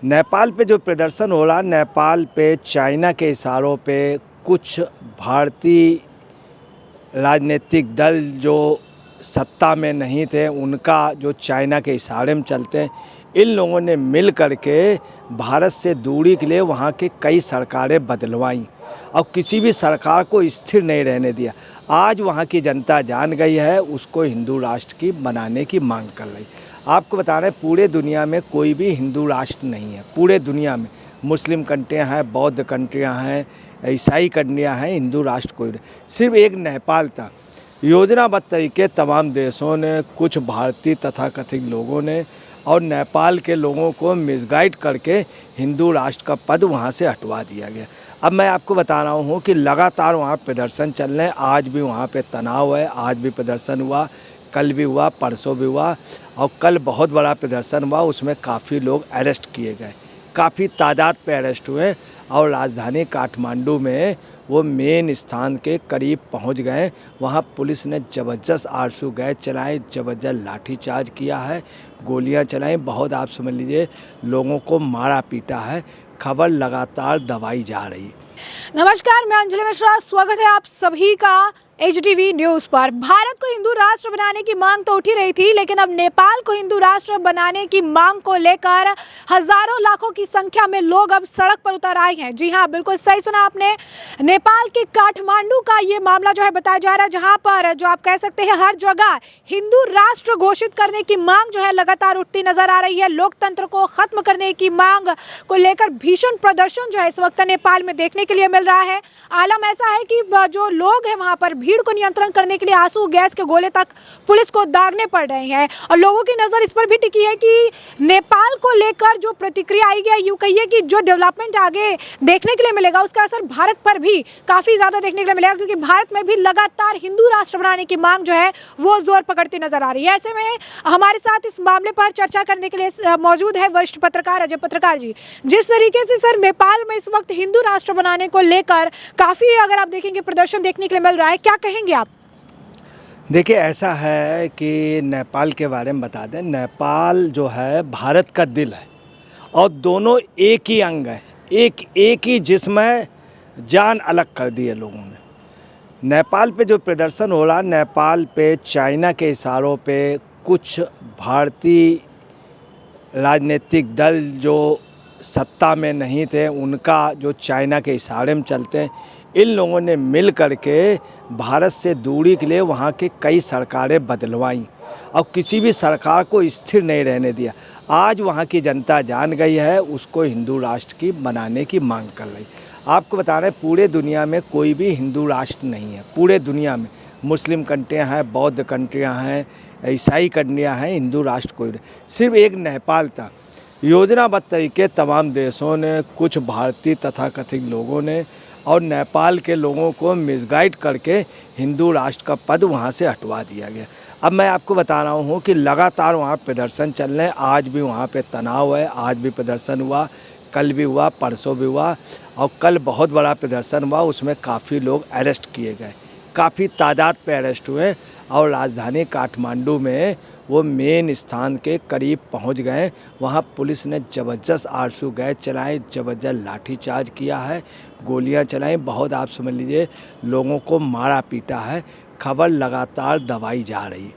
नेपाल पे जो प्रदर्शन हो रहा, नेपाल पे चाइना के इशारों पे कुछ भारतीय राजनीतिक दल जो सत्ता में नहीं थे, उनका जो चाइना के इशारे में चलते हैं, इन लोगों ने मिल करके भारत से दूरी के लिए वहाँ की कई सरकारें बदलवाईं और किसी भी सरकार को स्थिर नहीं रहने दिया। आज वहाँ की जनता जान गई है, उसको हिंदू राष्ट्र की बनाने की मांग कर रही। आपको बता रहे हैं, पूरे दुनिया में कोई भी हिंदू राष्ट्र नहीं है। पूरे दुनिया में मुस्लिम कंट्रियाँ हैं, बौद्ध कंट्रियाँ हैं, ईसाई कंट्रियाँ हैं, हिंदू राष्ट्र कोई नहीं। सिर्फ एक नेपाल था। योजनाबद्ध तरीके तमाम देशों ने, कुछ भारतीय तथाकथित लोगों ने और नेपाल के लोगों को मिसगाइड करके हिंदू राष्ट्र का पद वहाँ से हटवा दिया गया। अब मैं आपको बता रहा हूँ कि लगातार वहाँ प्रदर्शन चल रहे हैं। आज भी वहाँ पे तनाव है, आज भी प्रदर्शन हुआ, कल भी हुआ, परसों भी हुआ और कल बहुत बड़ा प्रदर्शन हुआ। उसमें काफ़ी लोग अरेस्ट किए गए, काफ़ी तादाद पे अरेस्ट हुए और राजधानी काठमांडू में वो मेन स्थान के करीब पहुंच गए। वहां पुलिस ने ज़बरदस्त आरसू गैस चलाए, ज़बरदस्त लाठीचार्ज किया है, गोलियां चलाई, बहुत आप समझ लीजिए लोगों को मारा पीटा है। खबर लगातार दबाई जा रही है। नमस्कार, मैं अंजलि मिश्रा, स्वागत है आप सभी का एचटीवी न्यूज पर। भारत को हिंदू राष्ट्र बनाने की मांग तो उठी रही थी, लेकिन अब नेपाल को हिंदू राष्ट्र बनाने की मांग को लेकर हजारों लाखों की संख्या में लोग अब सड़क पर उतर आए हैं। जी हां, बिल्कुल सही सुना आपने। नेपाल के काठमांडू का ये मामला जो है बताया जा रहा है, जहां पर जो आप कह सकते हैं हर जगह हिंदू राष्ट्र घोषित करने की मांग जो है लगातार उठती नजर आ रही है। लोकतंत्र को खत्म करने की मांग को लेकर भीषण प्रदर्शन जो है इस वक्त नेपाल में देखने के लिए मिल रहा है। आलम ऐसा है कि जो लोग हैं वहां पर भीड़ को नियंत्रण करने के लिए आंसू गैस के गोले तक पुलिस को दागने पड़ रहे हैं और लोगों की नजर इस पर भी टिकी है कि नेपाल को लेकर जो प्रतिक्रिया आई है, यूं कहिए कि जो डेवलपमेंट आगे देखने के लिए मिलेगा उसका असर भारत पर भी काफी ज्यादा देखने के लिए मिलेगा, क्योंकि भारत में भी लगातार हिंदू राष्ट्र बनाने की मांग जो है वो जोर पकड़ती नजर आ रही है। ऐसे में हमारे साथ इस मामले पर चर्चा करने के लिए मौजूद है वरिष्ठ पत्रकार अजय पत्रकार जी। जिस तरीके से सर नेपाल में इस वक्त हिंदू राष्ट्र बनाने को लेकर काफी अगर आप देखेंगे प्रदर्शन देखने के लिए मिल रहा है, क्या कहेंगे आप? देखिए, ऐसा है कि नेपाल के बारे में बता दें, नेपाल जो है भारत का दिल है और दोनों एक ही अंग है, एक ही जिस्म है, जान अलग कर दी है लोगों ने। नेपाल पे जो प्रदर्शन हो रहा, नेपाल पे चाइना के इशारों पे कुछ भारतीय राजनीतिक दल जो सत्ता में नहीं थे, उनका जो चाइना के इशारे में चलते हैं, इन लोगों ने मिल करके भारत से दूरी के लिए वहाँ की कई सरकारें बदलवाईं और किसी भी सरकार को स्थिर नहीं रहने दिया। आज वहाँ की जनता जान गई है, उसको हिंदू राष्ट्र की बनाने की मांग कर रही। आपको बता रहे हैं, पूरे दुनिया में कोई भी हिंदू राष्ट्र नहीं है। पूरे दुनिया में मुस्लिम कंट्रियाँ हैं, बौद्ध कंट्रियाँ हैं, ईसाई कंट्रियाँ हैं, हिंदू राष्ट्र कोई नहीं। सिर्फ एक नेपाल था। योजनाबद्ध तरीके तमाम देशों ने, कुछ भारतीय तथाकथित लोगों ने और नेपाल के लोगों को मिसगाइड करके हिंदू राष्ट्र का पद वहाँ से हटवा दिया गया। अब मैं आपको बता रहा हूँ कि लगातार वहाँ प्रदर्शन चल रहे हैं। आज भी वहाँ पे तनाव है, आज भी प्रदर्शन हुआ, कल भी हुआ, परसों भी हुआ और कल बहुत बड़ा प्रदर्शन हुआ। उसमें काफ़ी लोग अरेस्ट किए गए, काफ़ी तादाद पे अरेस्ट हुए और राजधानी काठमांडू में वो मेन स्थान के करीब पहुंच गए। वहां पुलिस ने ज़बरदस्त आरसू गैस चलाए, ज़बरदस्त लाठीचार्ज किया है, गोलियां चलाई, बहुत आप समझ लीजिए लोगों को मारा पीटा है। खबर लगातार दबाई जा रही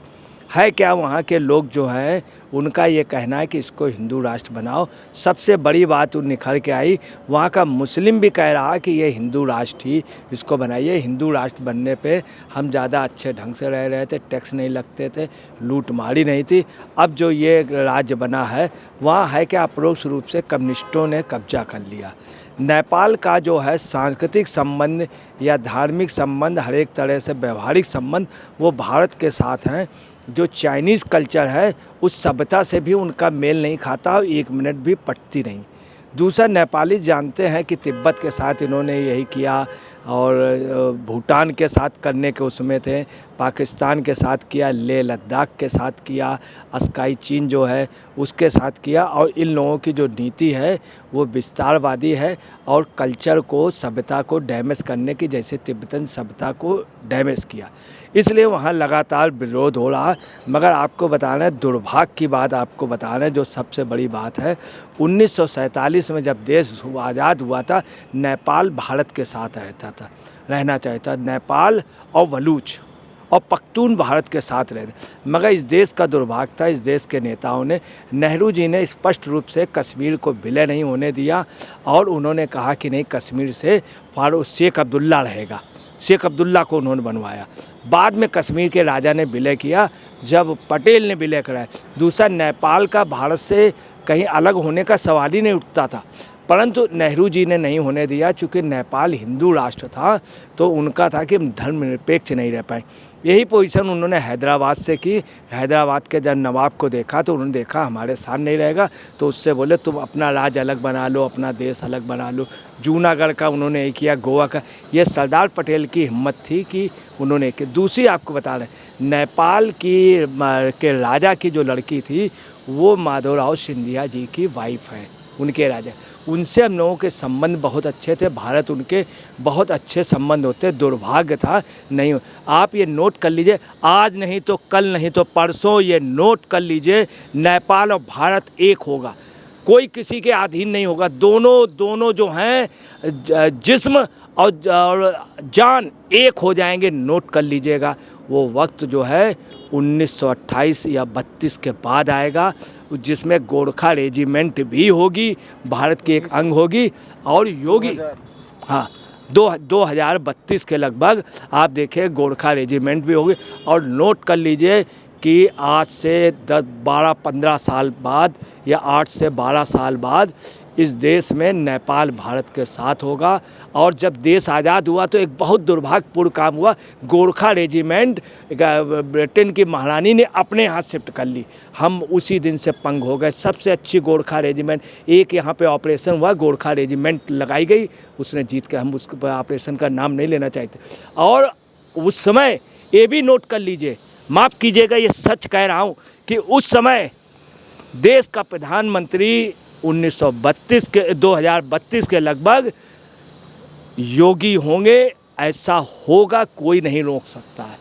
है। क्या वहाँ के लोग जो हैं उनका ये कहना है कि इसको हिंदू राष्ट्र बनाओ। सबसे बड़ी बात निखर के आई, वहाँ का मुस्लिम भी कह रहा कि ये हिंदू राष्ट्र ही इसको बनाइए। हिंदू राष्ट्र बनने पे हम ज़्यादा अच्छे ढंग से रह रहे थे, टैक्स नहीं लगते थे, लूट मारी नहीं थी। अब जो ये राज्य बना है, वहाँ है कि अपरोक्ष रूप से कम्युनिस्टों ने कब्जा कर लिया। नेपाल का जो है सांस्कृतिक संबंध या धार्मिक संबंध, हर एक तरह से व्यवहारिक संबंध वो भारत के साथ हैं। जो चाइनीज़ कल्चर है उस सभ्यता से भी उनका मेल नहीं खाता और एक मिनट भी पटती नहीं। दूसरा, नेपाली जानते हैं कि तिब्बत के साथ इन्होंने यही किया और भूटान के साथ करने के उसमें थे, पाकिस्तान के साथ किया, लेह लद्दाख के साथ किया, अस्काई चीन जो है उसके साथ किया। और इन लोगों की जो नीति है वो विस्तारवादी है और कल्चर को, सभ्यता को डैमेज करने की, जैसे तिब्बतन सभ्यता को डैमेज किया। इसलिए वहाँ लगातार विरोध हो रहा है। मगर आपको बताना है, दुर्भाग्य की बात आपको बताना है, जो सबसे बड़ी बात है, 1947 में जब देश आज़ाद हुआ था, नेपाल भारत के साथ रहना चाहता था। नेपाल और बलूच और पख्तून भारत के साथ रहते, मगर इस देश का दुर्भाग्य था, इस देश के नेताओं ने, नेहरू जी ने स्पष्ट रूप से कश्मीर को विलय नहीं होने दिया और उन्होंने कहा कि नहीं, कश्मीर से फारूक शेख अब्दुल्ला रहेगा। शेख अब्दुल्ला को उन्होंने बनवाया। बाद में कश्मीर के राजा ने विलय किया, जब पटेल ने विलय कराया। दूसरा, नेपाल का भारत से कहीं अलग होने का सवाल ही नहीं उठता था, परंतु नेहरू जी ने नहीं होने दिया। चूँकि नेपाल हिंदू राष्ट्र था तो उनका था कि हम धर्मनिरपेक्ष नहीं रह पाए। यही पोजीशन उन्होंने हैदराबाद से की। हैदराबाद के जब नवाब को देखा तो उन्होंने देखा हमारे साथ नहीं रहेगा, तो उससे बोले तुम अपना राज्य अलग बना लो, अपना देश अलग बना लो। जूनागढ़ का उन्होंने ये किया, गोवा का। ये सरदार पटेल की हिम्मत थी कि उन्होंने की। दूसरी आपको बता रहे, नेपाल के राजा की जो लड़की थी वो माधवराव सिंधिया जी की वाइफ है, उनके राजा। उनसे हम लोगों के संबंध बहुत अच्छे थे, भारत उनके बहुत अच्छे संबंध होते। दुर्भाग्य था नहीं। आप ये नोट कर लीजिए, आज नहीं तो कल, नहीं तो परसों, ये नोट कर लीजिए, नेपाल और भारत एक होगा, कोई किसी के अधीन नहीं होगा। दोनों जो हैं जिस्म और जान एक हो जाएंगे, नोट कर लीजिएगा। वो वक्त जो है 1928 या 32 के बाद आएगा, जिसमें गोरखा रेजिमेंट भी होगी, भारत की एक अंग होगी। और योगी, हाँ, 2032 के लगभग आप देखिए गोरखा रेजिमेंट भी होगी। और नोट कर लीजिए कि आज से 10-12-15 साल बाद या 8 से 12 साल बाद इस देश में नेपाल भारत के साथ होगा। और जब देश आज़ाद हुआ तो एक बहुत दुर्भाग्यपूर्ण काम हुआ, गोरखा रेजिमेंट ब्रिटेन की महारानी ने अपने यहाँ शिफ्ट कर ली। हम उसी दिन से पंग हो गए। सबसे अच्छी गोरखा रेजिमेंट, एक यहाँ पे ऑपरेशन हुआ, गोरखा रेजिमेंट लगाई गई, उसने जीत के, हम उस ऑपरेशन का नाम नहीं लेना चाहते। और उस समय ये भी नोट कर लीजिए, माफ़ कीजिएगा ये सच कह रहा हूँ, कि उस समय देश का प्रधानमंत्री 2032 के लगभग योगी होंगे। ऐसा होगा, कोई नहीं रोक सकता है,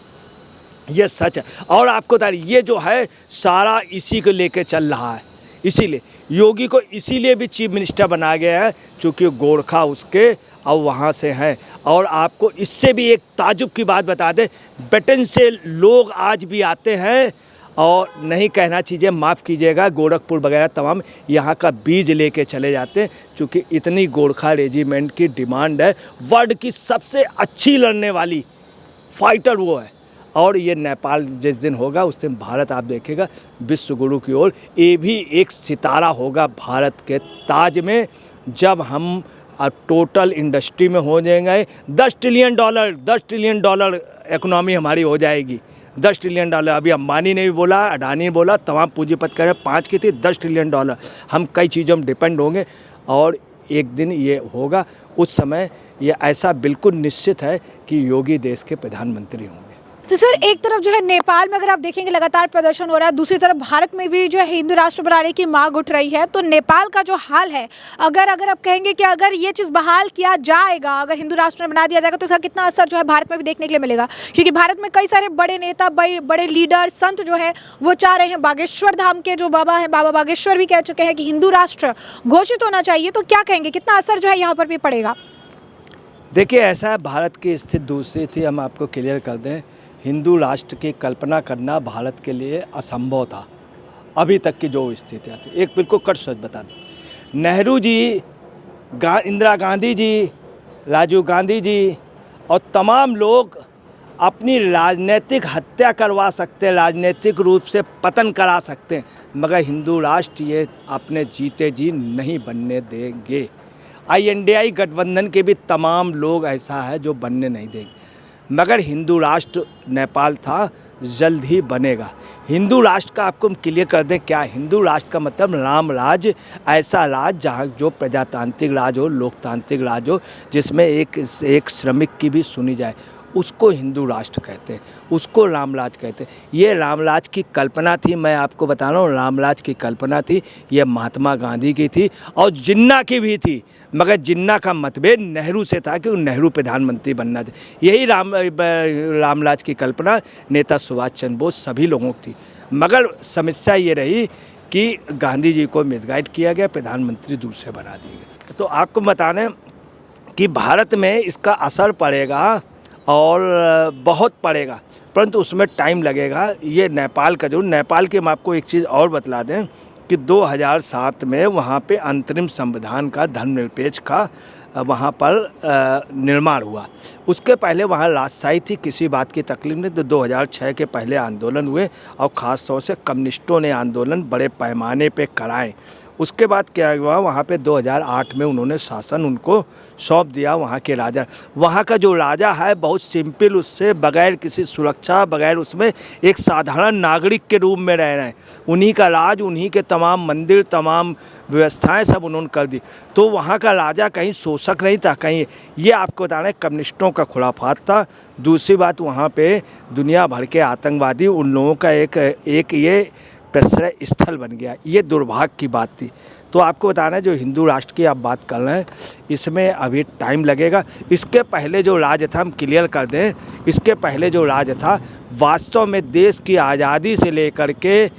ये सच है। और आपको बता, ये जो है सारा इसी को लेके चल रहा है। इसीलिए योगी को इसीलिए भी चीफ मिनिस्टर बनाया गया है, चूँकि गोरखा उसके और वहाँ से हैं। और आपको इससे भी एक ताजुब की बात बता दें, ब्रिटेन से लोग आज भी आते हैं, और नहीं कहना चाहिए, माफ़ कीजिएगा, गोरखपुर वगैरह तमाम यहाँ का बीज लेके चले जाते हैं, क्योंकि इतनी गोरखा रेजिमेंट की डिमांड है। वर्ल्ड की सबसे अच्छी लड़ने वाली फाइटर वो है। और ये नेपाल जिस दिन होगा उस दिन भारत, आप देखेगा, विश्व गुरु की ओर ये भी एक सितारा होगा भारत के ताज में। जब हम टोटल इंडस्ट्री में हो जाएंगे, $10 ट्रिलियन इकोनॉमी हमारी हो जाएगी। $10 ट्रिलियन। अभी अंबानी ने भी बोला, अडानी ने बोला, तमाम पूंजीपति कह रहे 5 की थी, $10 ट्रिलियन। हम कई चीज़ों में डिपेंड होंगे और एक दिन ये होगा। उस समय ये ऐसा बिल्कुल निश्चित है कि योगी देश के प्रधानमंत्री होंगे। तो सर, एक तरफ जो है नेपाल में अगर आप देखेंगे लगातार प्रदर्शन हो रहा है, दूसरी तरफ भारत में भी जो है हिंदू राष्ट्र बनाने की मांग उठ रही है। तो नेपाल का जो हाल है, अगर आप कहेंगे कि अगर ये चीज़ बहाल किया जाएगा, अगर हिंदू राष्ट्र बना दिया जाएगा, तो इसका कितना असर जो है भारत में भी देखने के लिए मिलेगा? क्योंकि भारत में कई सारे बड़े नेता, बड़े लीडर, संत जो है वो चाह रहे हैं, बागेश्वर धाम के जो बाबा हैं, बाबा बागेश्वर भी कह चुके हैं कि हिंदू राष्ट्र घोषित होना चाहिए। तो क्या कहेंगे, कितना असर जो है यहाँ पर भी पड़ेगा? देखिए, ऐसा है, भारत की स्थिति दूसरी थी, हम आपको क्लियर कर दें। हिंदू राष्ट्र की कल्पना करना भारत के लिए असंभव था, अभी तक की जो स्थितियाँ थी। एक बिल्कुल कट सच बता दें, नेहरू जी, इंदिरा गांधी जी, राजीव गांधी जी और तमाम लोग अपनी राजनीतिक हत्या करवा सकते हैं, राजनीतिक रूप से पतन करा सकते हैं, मगर हिंदू राष्ट्र ये अपने जीते जी नहीं बनने देंगे। INDI गठबंधन के भी तमाम लोग ऐसा है जो बनने नहीं देंगे। मगर हिंदू राष्ट्र नेपाल था, जल्द ही बनेगा। हिंदू राष्ट्र का आपको हम क्लियर कर दें, क्या हिंदू राष्ट्र का मतलब? राम राज्य, ऐसा राज्य जहाँ जो प्रजातांत्रिक राज हो, लोकतांत्रिक राज हो, जिसमें एक श्रमिक की भी सुनी जाए। उसको हिंदू राष्ट्र कहते हैं, उसको रामराज कहते हैं। ये रामराज की कल्पना थी, मैं आपको बता रहा हूँ, रामराज की कल्पना थी, ये महात्मा गांधी की थी और जिन्ना की भी थी। मगर जिन्ना का मतभेद नेहरू से था कि नेहरू प्रधानमंत्री बनना थे। यही रामराज की कल्पना नेता सुभाष चंद्र बोस सभी लोगों की थी। मगर समस्या ये रही कि गांधी जी को मिसगाइड किया गया, प्रधानमंत्री दूसरे बना दिए गए। तो आपको बता दें कि भारत में इसका असर पड़ेगा और बहुत पड़ेगा, परंतु उसमें टाइम लगेगा। ये नेपाल का जो नेपाल के, हम आपको एक चीज़ और बतला दें कि 2007 में वहाँ पे अंतरिम संविधान का धर्मनिरपेक्ष का वहाँ पर निर्माण हुआ। उसके पहले वहाँ राजशाही थी, किसी बात की तकलीफ नहीं। तो 2006 के पहले आंदोलन हुए और ख़ास तौर से कम्युनिस्टों ने आंदोलन बड़े पैमाने पे कराए। उसके बाद क्या हुआ, वहाँ पे 2008 में उन्होंने शासन उनको सौंप दिया। वहाँ के राजा, वहाँ का जो राजा है बहुत सिंपल, उससे बगैर किसी सुरक्षा, बगैर उसमें एक साधारण नागरिक के रूप में रह रहे हैं। उन्हीं का राज, उन्हीं के तमाम मंदिर, तमाम व्यवस्थाएं सब उन्होंने कर दी। तो वहाँ का राजा कहीं शोषक नहीं था, कहीं, ये आपको बता रहे हैं, कम्युनिस्टों का खुराफात था। दूसरी बात, वहाँ पे दुनिया भर के आतंकवादी, उन लोगों का एक ये प्रश्रय स्थल बन गया। ये दुर्भाग्य की बात थी। तो आपको बताना है, जो हिंदू राष्ट्र की आप बात कर रहे हैं, इसमें अभी टाइम लगेगा। इसके पहले जो राज था, हम क्लियर कर दें, इसके पहले जो राज था, वास्तव में देश की आज़ादी से लेकर के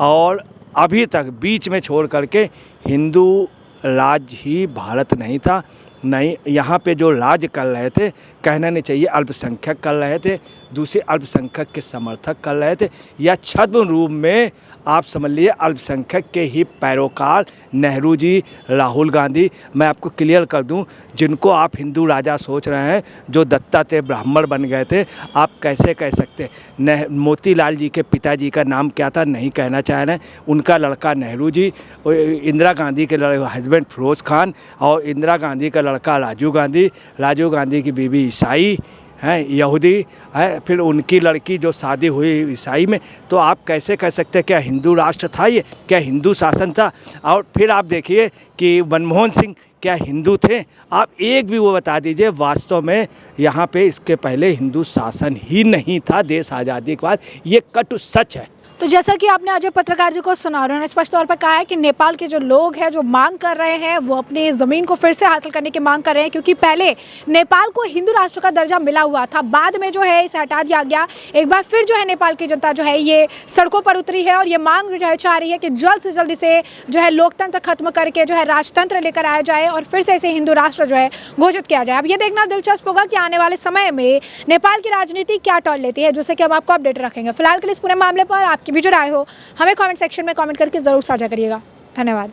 और अभी तक बीच में छोड़ करके हिंदू राज ही भारत नहीं था। नहीं, यहाँ पे जो राज कर रहे थे, कहना नहीं चाहिए, अल्पसंख्यक कर रहे थे, दूसरे अल्पसंख्यक के समर्थक कर रहे थे, या छद्म रूप में आप समझ लीजिए अल्पसंख्यक के ही पैरोकार नेहरू जी, राहुल गांधी। मैं आपको क्लियर कर दूं, जिनको आप हिंदू राजा सोच रहे हैं, जो दत्तात्रेय ब्राह्मण बन गए थे, आप कैसे कह सकते हैं? मोतीलाल जी के पिताजी का नाम क्या था, नहीं कहना चाह रहे हैं। उनका लड़का नेहरू जी, इंदिरा गांधी के हस्बैंड फिरोज़ खान, और इंदिरा गांधी का लड़का राजीव गांधी, राजीव गांधी की बीवी ईसाई हैं, यहूदी है, फिर उनकी लड़की जो शादी हुई ईसाई में। तो आप कैसे कह सकते हैं क्या हिंदू राष्ट्र था ये? क्या हिंदू शासन था? और फिर आप देखिए कि मनमोहन सिंह क्या हिंदू थे? आप एक भी वो बता दीजिए। वास्तव में यहाँ पे इसके पहले हिंदू शासन ही नहीं था देश आज़ादी के बाद। ये कटु सच है। तो जैसा कि आपने अजय पत्रकार जी को सुना, उन्होंने स्पष्ट तौर पर कहा है कि नेपाल के जो लोग हैं, जो मांग कर रहे हैं, वो अपनी ज़मीन को फिर से हासिल करने की मांग कर रहे हैं, क्योंकि पहले नेपाल को हिंदू राष्ट्र का दर्जा मिला हुआ था, बाद में जो है इसे हटा दिया गया। एक बार फिर जो है नेपाल की जनता जो है ये सड़कों पर उतरी है और ये मांग जो है चाह रही है कि जल्द से जल्द इसे जो है लोकतंत्र खत्म करके जो है राजतंत्र लेकर आया जाए और फिर से इसे हिंदू राष्ट्र जो है घोषित किया जाए। अब ये देखना दिलचस्प होगा कि आने वाले समय में नेपाल की राजनीति क्या टर्न लेती है, जिससे कि हम आपको अपडेट रखेंगे। फिलहाल के लिए इस पूरे मामले पर आपकी भी जो राय हो, हमें कमेंट सेक्शन में कमेंट करके ज़रूर साझा करिएगा। धन्यवाद।